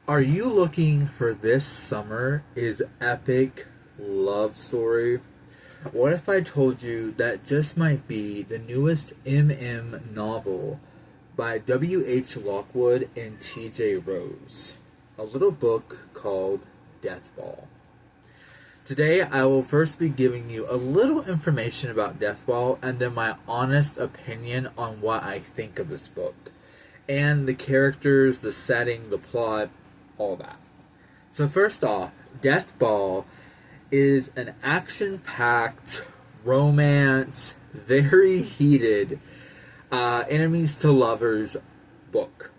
Are you looking for this summer is epic love story? What if I told you that just might be the newest MM novel by W.H.Lockwood and Tj Rose? A little book called Deathball. Today I will first be giving you a little information about Deathball and then my honest opinion on what I think of this book. And the characters, the setting, the plot, all that. So first off, Deathball is an action-packed, romance, very heated, enemies to lovers book,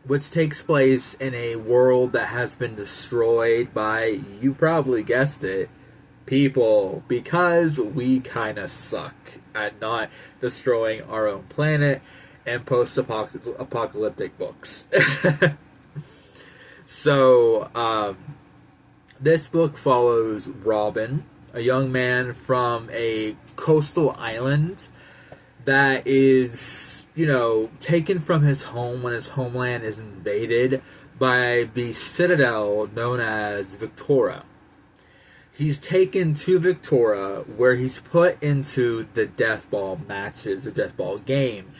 which takes place in a world that has been destroyed by, you probably guessed it, people, because we kind of suck at not destroying our own planet and post-apocalyptic books. So, this book follows Robin, a young man from a coastal island that is, taken from his home when his homeland is invaded by the citadel known as Victoria. He's taken to Victoria, where he's put into the Deathball matches, the Deathball game.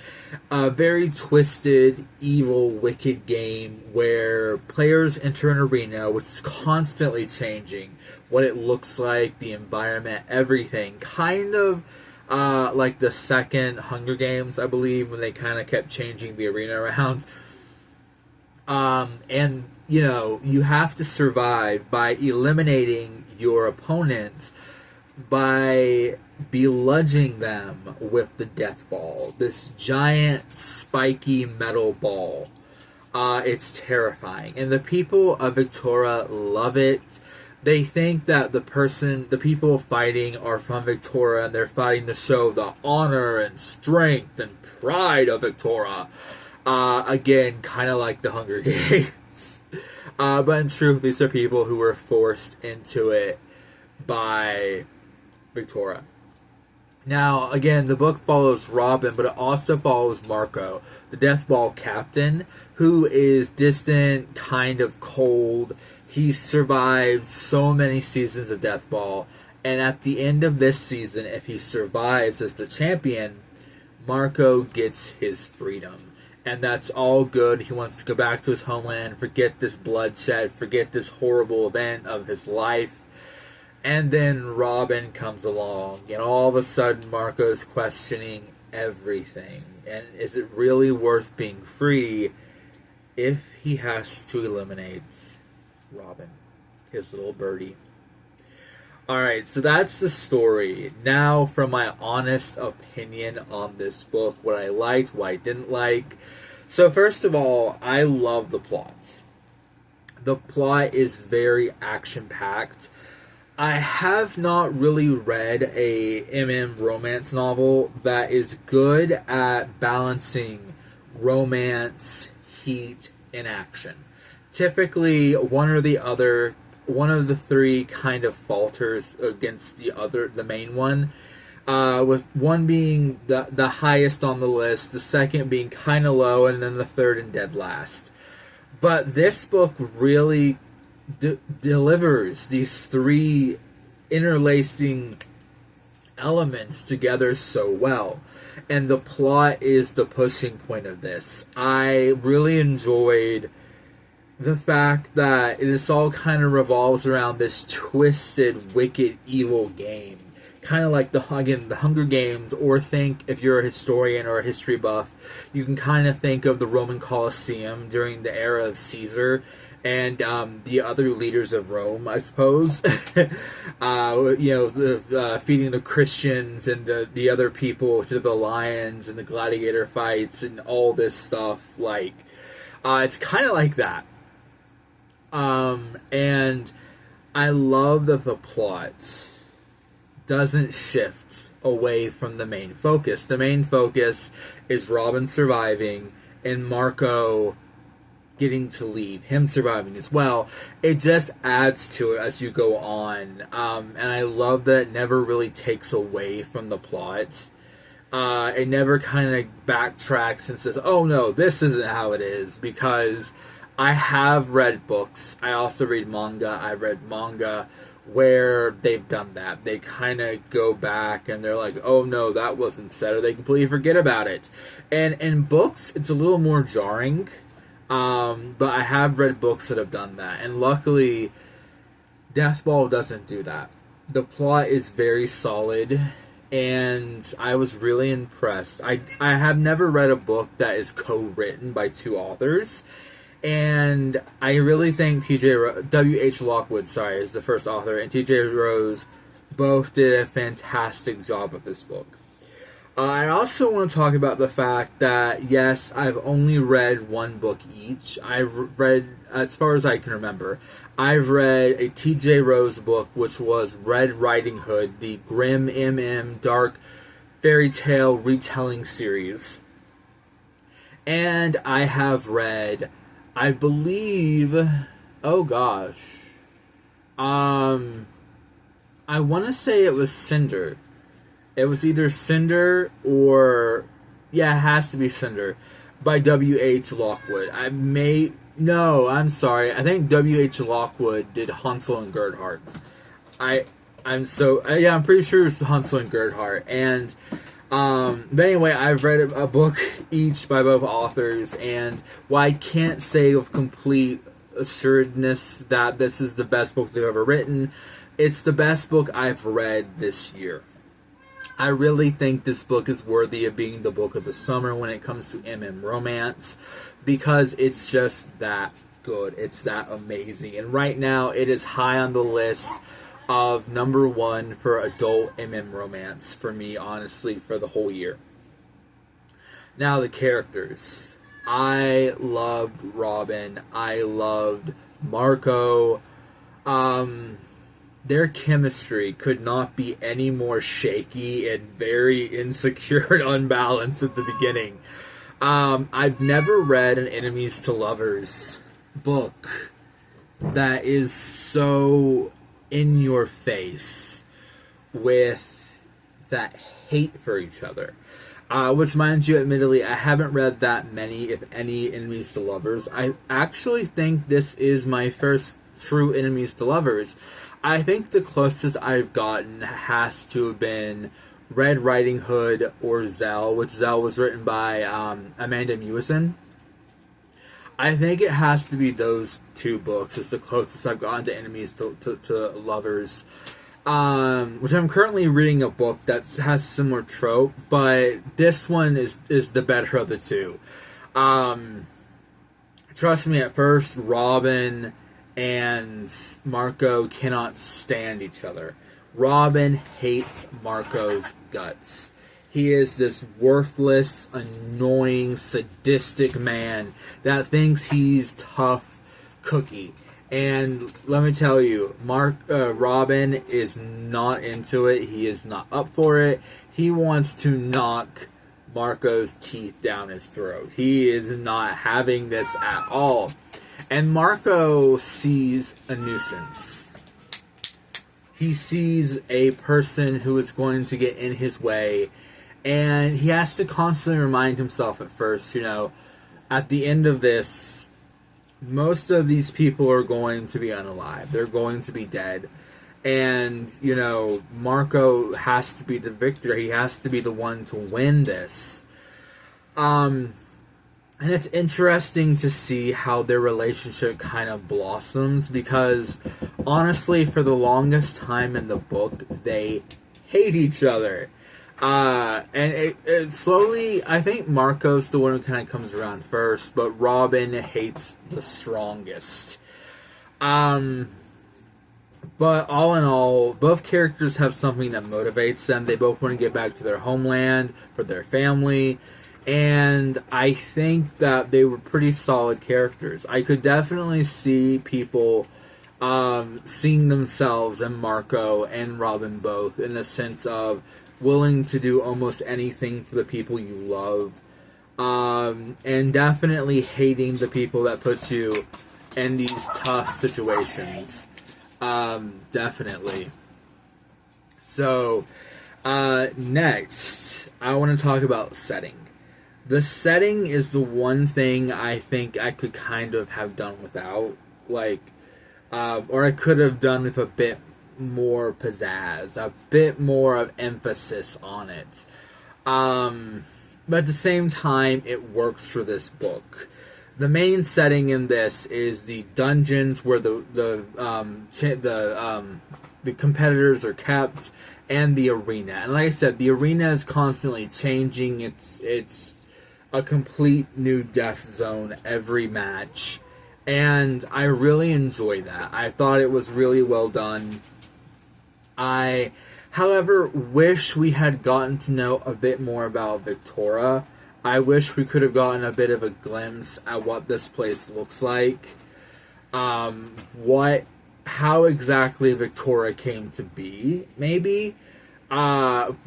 A very twisted, evil, wicked game where players enter an arena which is constantly changing. What it looks like, the environment, everything. Kind of like the second Hunger Games, I believe, when they kind of kept changing the arena around. And, you have to survive by eliminating your opponent by bludgeoning them with the death ball. This giant, spiky metal ball. It's terrifying. And the people of Victoria love it. They think that the people fighting are from Victoria and they're fighting to show the honor and strength and pride of Victoria. Again, kind of like the Hunger Games. But in truth, these are people who were forced into it by Victoria. Now, again, the book follows Robin, but it also follows Marco, the Deathball captain, who is distant, kind of cold. He survived so many seasons of Deathball, and at the end of this season, if he survives as the champion, Marco gets his freedom. And that's all good. He wants to go back to his homeland, forget this bloodshed, forget this horrible event of his life. And then Robin comes along, and all of a sudden Marco's questioning everything. And is it really worth being free if he has to eliminate Robin, his little birdie? Alright, so that's the story. Now for my honest opinion on this book, what I liked, what I didn't like. So first of all, I love the plot. The plot is very action-packed. I have not really read a MM romance novel that is good at balancing romance, heat, and action. Typically, one of the three kind of falters against the main one, with one being the highest on the list, the second being kind of low, and then the third and dead last. But this book really delivers these three interlacing elements together so well. And the plot is the pushing point of this. I really enjoyed the fact that this all kind of revolves around this twisted, wicked, evil game. Kind of like the Hunger Games, or think, if you're a historian or a history buff, you can kind of think of the Roman Colosseum during the era of Caesar and the other leaders of Rome, I suppose. Feeding the Christians and the other people to the lions and the gladiator fights and all this stuff. It's kind of like that. And I love that the plot doesn't shift away from the main focus. The main focus is Robin surviving and Marco getting to leave, him surviving as well. It just adds to it as you go on. And I love that it never really takes away from the plot. It never kind of backtracks and says, oh no, this isn't how it is, because I have read books. I also read manga. I read manga where they've done that. They kind of go back and they're like, oh no, that wasn't said, or they completely forget about it. And in books, it's a little more jarring. But I have read books that have done that. And luckily, Deathball doesn't do that. The plot is very solid, and I was really impressed. I have never read a book that is co-written by two authors, and I really think W.H.Lockwood, is the first author, and Tj Rose both did a fantastic job with this book. I also want to talk about the fact that, yes, I've only read one book each. I've read, as far as I can remember, I've read a Tj Rose book, which was Red Riding Hood, the grim dark fairy tale retelling series. And I have read, I believe, oh gosh, I want to say it was Cinder. It was either Cinder or, yeah, it has to be Cinder, by W.H. Lockwood. No, I'm sorry. I think W.H. Lockwood did Hansel and Gretel. I'm pretty sure it's Hansel and Gretel. And, but anyway, I've read a book each by both authors, and while I can't say with complete assuredness that this is the best book they've ever written, it's the best book I've read this year. I really think this book is worthy of being the book of the summer when it comes to romance, because it's just that good. It's that amazing. And right now, it is high on the list of number one for adult romance for me, honestly, for the whole year. Now, the characters. I loved Robin. I loved Marco. Their chemistry could not be any more shaky and very insecure and unbalanced at the beginning. I've never read an enemies to lovers book that is so in your face with that hate for each other. Which, mind you, admittedly, I haven't read that many, if any, enemies to lovers. I actually think this is my first true enemies to lovers. I think the closest I've gotten has to have been Red Riding Hood or Zell, which Zell was written by Amanda Mewison. I think it has to be those two books. It's the closest I've gotten to enemies to lovers. Which I'm currently reading a book that has a similar trope, but this one is the better of the two. Trust me, at first, Robin and Marco cannot stand each other. Robin hates Marco's guts. He is this worthless, annoying, sadistic man that thinks he's tough cookie. And let me tell you, Robin is not into it. He is not up for it. He wants to knock Marco's teeth down his throat. He is not having this at all. And Marco sees a nuisance. He sees a person who is going to get in his way, and he has to constantly remind himself at first, at the end of this, most of these people are going to be unalive. They're going to be dead. And, Marco has to be the victor. He has to be the one to win this. And it's interesting to see how their relationship kind of blossoms, because honestly, for the longest time in the book, they hate each other. And it slowly, I think Marco's the one who kind of comes around first, but Robin hates the strongest. But all in all, both characters have something that motivates them. They both want to get back to their homeland, for their family. And I think that they were pretty solid characters. I could definitely see people seeing themselves in Marco and Robin both, in the sense of willing to do almost anything for the people you love. And definitely hating the people that put you in these tough situations. Definitely. So, next, I want to talk about setting. The setting is the one thing I think I could kind of have done without, like, or I could have done with a bit more pizzazz, a bit more of emphasis on it. But at the same time, it works for this book. The main setting in this is the dungeons where the competitors are kept, and the arena. And like I said, the arena is constantly changing. It's a complete new death zone every match, and I really enjoy that. I thought it was really well done. I, however, wish we had gotten to know a bit more about Victoria. I wish we could have gotten a bit of a glimpse at what this place looks like. How exactly Victoria came to be, maybe.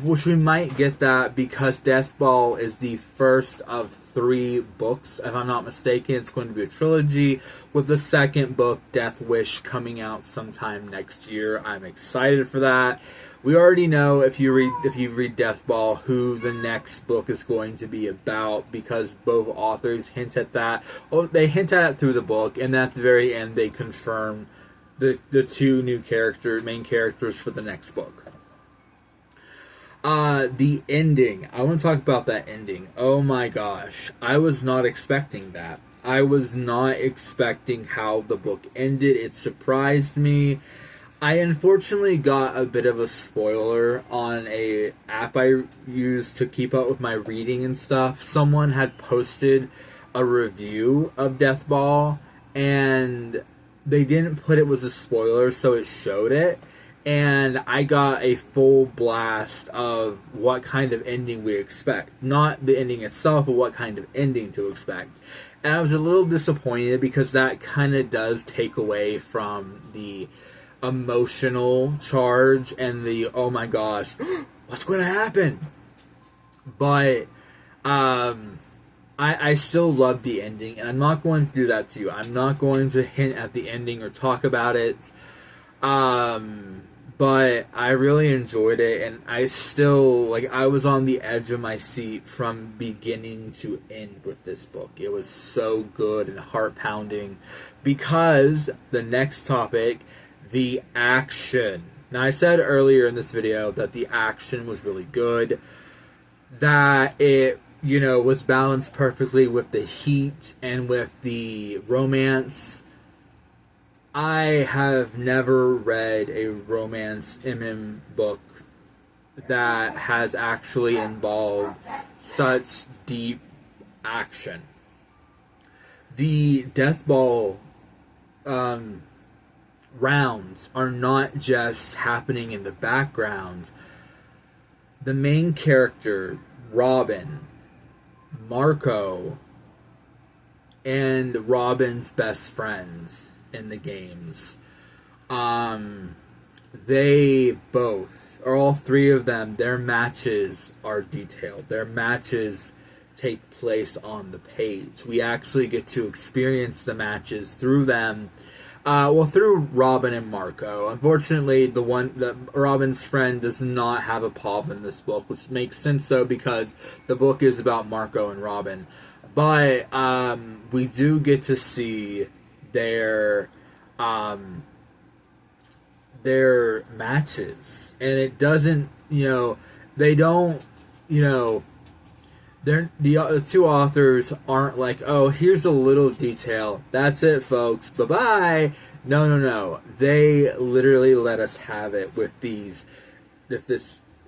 Which we might get that because Deathball is the first of 3 books, if I'm not mistaken. It's going to be a trilogy, with the second book, Death Wish, coming out sometime next year. I'm excited for that. We already know, if you read Deathball, who the next book is going to be about, because both authors hint at that. Well, they hint at it through the book, and at the very end they confirm the 2 new main characters for the next book. The ending. I want to talk about that ending. Oh my gosh. I was not expecting that. I was not expecting how the book ended. It surprised me. I unfortunately got a bit of a spoiler on a app I use to keep up with my reading and stuff. Someone had posted a review of Deathball, and they didn't put it was a spoiler, so it showed it. And I got a full blast of what kind of ending we expect. Not the ending itself, but what kind of ending to expect. And I was a little disappointed because that kind of does take away from the emotional charge and the, oh my gosh, what's going to happen? But I still love the ending, and I'm not going to do that to you. I'm not going to hint at the ending or talk about it. But I really enjoyed it, and I still, I was on the edge of my seat from beginning to end with this book. It was so good and heart-pounding, because the next topic, the action. Now, I said earlier in this video that the action was really good, that it, was balanced perfectly with the heat and with the romance. I have never read a romance book that has actually involved such deep action. The Deathball rounds are not just happening in the background. The main character, Robin, Marco, and Robin's best friends in the games, they both, or all 3 of them, their matches are detailed. Their matches take place on the page. We actually get to experience the matches through them. Through Robin and Marco. Unfortunately, Robin's friend does not have a pop in this book, which makes sense though, because the book is about Marco and Robin. But we do get to see their matches, and it doesn't, they don't, the 2 authors aren't like, oh, here's a little detail, that's it folks, bye-bye. No, they literally let us have it with this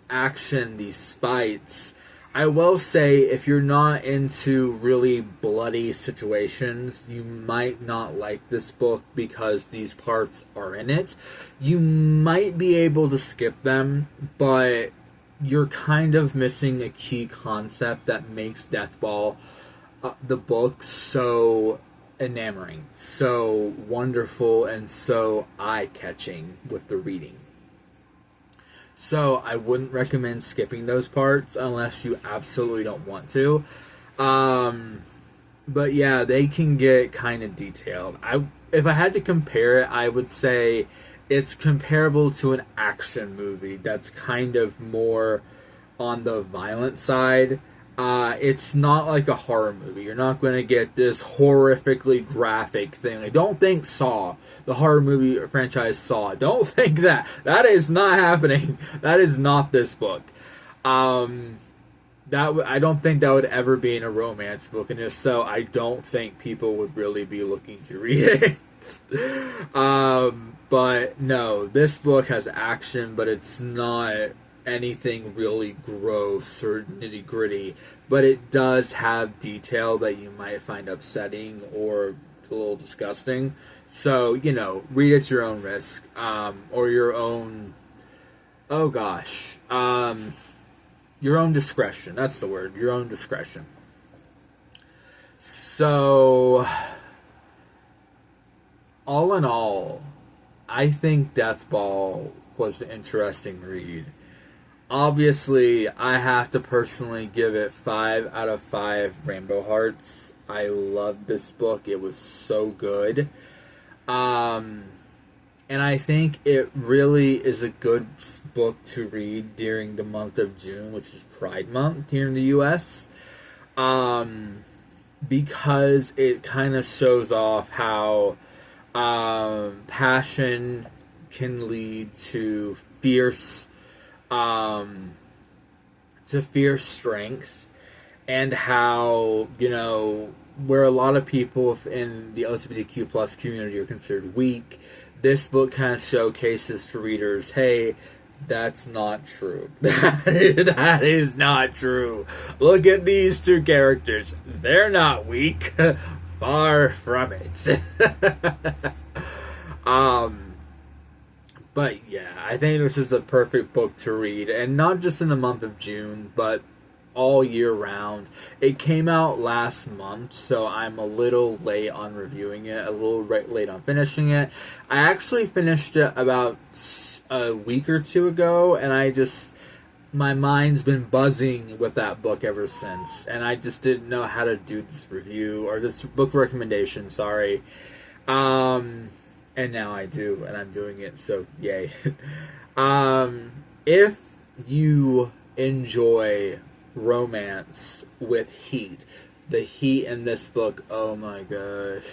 action, these fights. I will say, if you're not into really bloody situations, you might not like this book because these parts are in it. You might be able to skip them, but you're kind of missing a key concept that makes Deathball, the book, so enamoring, so wonderful, and so eye-catching with the reading. So I wouldn't recommend skipping those parts unless you absolutely don't want to. But yeah, they can get kind of detailed. If I had to compare it, I would say it's comparable to an action movie that's kind of more on the violent side. It's not like a horror movie. You're not going to get this horrifically graphic thing. Like, don't think Saw, the horror movie franchise Saw. Don't think that. That is not happening. That is not this book. I don't think that would ever be in a romance book, and if so, I don't think people would really be looking to read it. But no, this book has action, but it's not anything really gross or nitty gritty, but it does have detail that you might find upsetting or a little disgusting. So, read at your own risk, or your own, your own discretion. That's the word, your own discretion. So, all in all, I think Deathball was an interesting read. Obviously, I have to personally give it 5 out of 5 Rainbow Hearts. I loved this book. It was so good. And I think it really is a good book to read during the month of June, which is Pride Month here in the U.S. Because it kind of shows off how passion can lead to fierce strength, and how, where a lot of people in the LGBTQ plus community are considered weak, this book kind of showcases to readers, hey, that's not true. That is not true. Look at these two characters. They're not weak. Far from it. But yeah, I think this is a perfect book to read, and not just in the month of June, but all year round. It came out last month, so I'm a little late on reviewing it, a little late on finishing it. I actually finished it about a week or two ago, and my mind's been buzzing with that book ever since, and I just didn't know how to do this review, or this book recommendation, sorry. And now I do, and I'm doing it, so yay. If you enjoy romance with heat, the heat in this book, oh my gosh.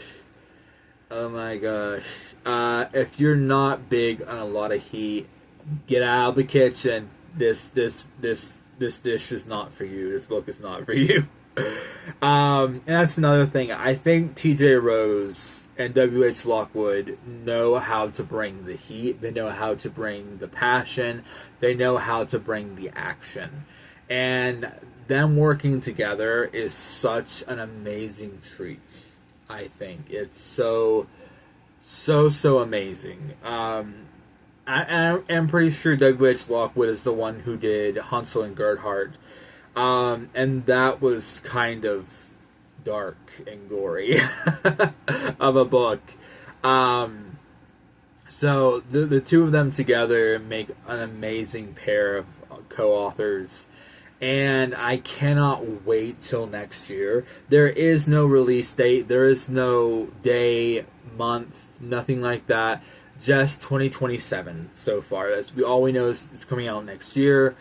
If you're not big on a lot of heat, get out of the kitchen. This dish is not for you. This book is not for you. And that's another thing. I think Tj Rose and W.H.Lockwood know how to bring the heat. They know how to bring the passion. They know how to bring the action. And them working together is such an amazing treat, I think. It's so amazing. I'm pretty sure W.H.Lockwood is the one who did Hansel and Gerhardt. And that was kind of dark and gory of a book. So the two of them together make an amazing pair of co-authors, and I cannot wait till next year. There is no release date, there is no day, month, nothing like that. Just 2027 so far. That's all we know is it's coming out next year.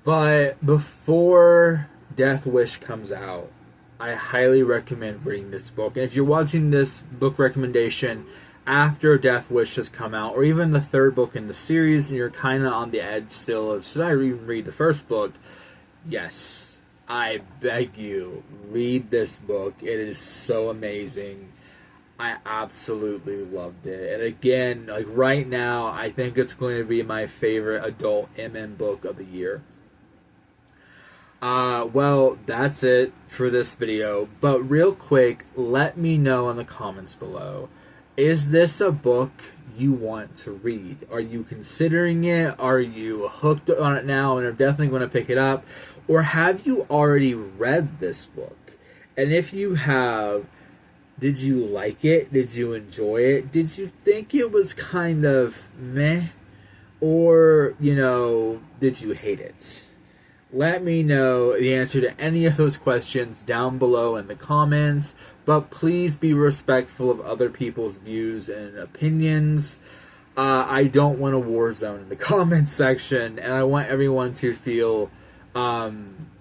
But before Death Wish comes out, I highly recommend reading this book. And if you're watching this book recommendation after Death Wish has come out, or even the third book in the series, and you're kind of on the edge still of, should I even read the first book? Yes, I beg you, read this book. It is so amazing. I absolutely loved it. And again, like right now, I think it's going to be my favorite adult MN book of the year. Well, that's it for this video. But real quick, let me know in the comments below. Is this a book you want to read? Are you considering it? Are you hooked on it now and are definitely going to pick it up? Or have you already read this book? And if you have, did you like it? Did you enjoy it? Did you think it was kind of meh? Or, did you hate it? Let me know the answer to any of those questions down below in the comments. But please be respectful of other people's views and opinions. I don't want a war zone in the comments section. And I want everyone to feel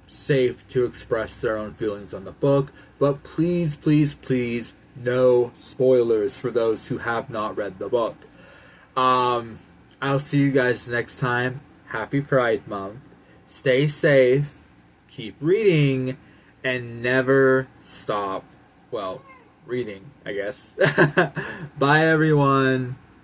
safe to express their own feelings on the book. But please, please, please, no spoilers for those who have not read the book. I'll see you guys next time. Happy Pride Month. Stay safe. Keep reading. And never stop, well, reading, I guess. Bye, everyone.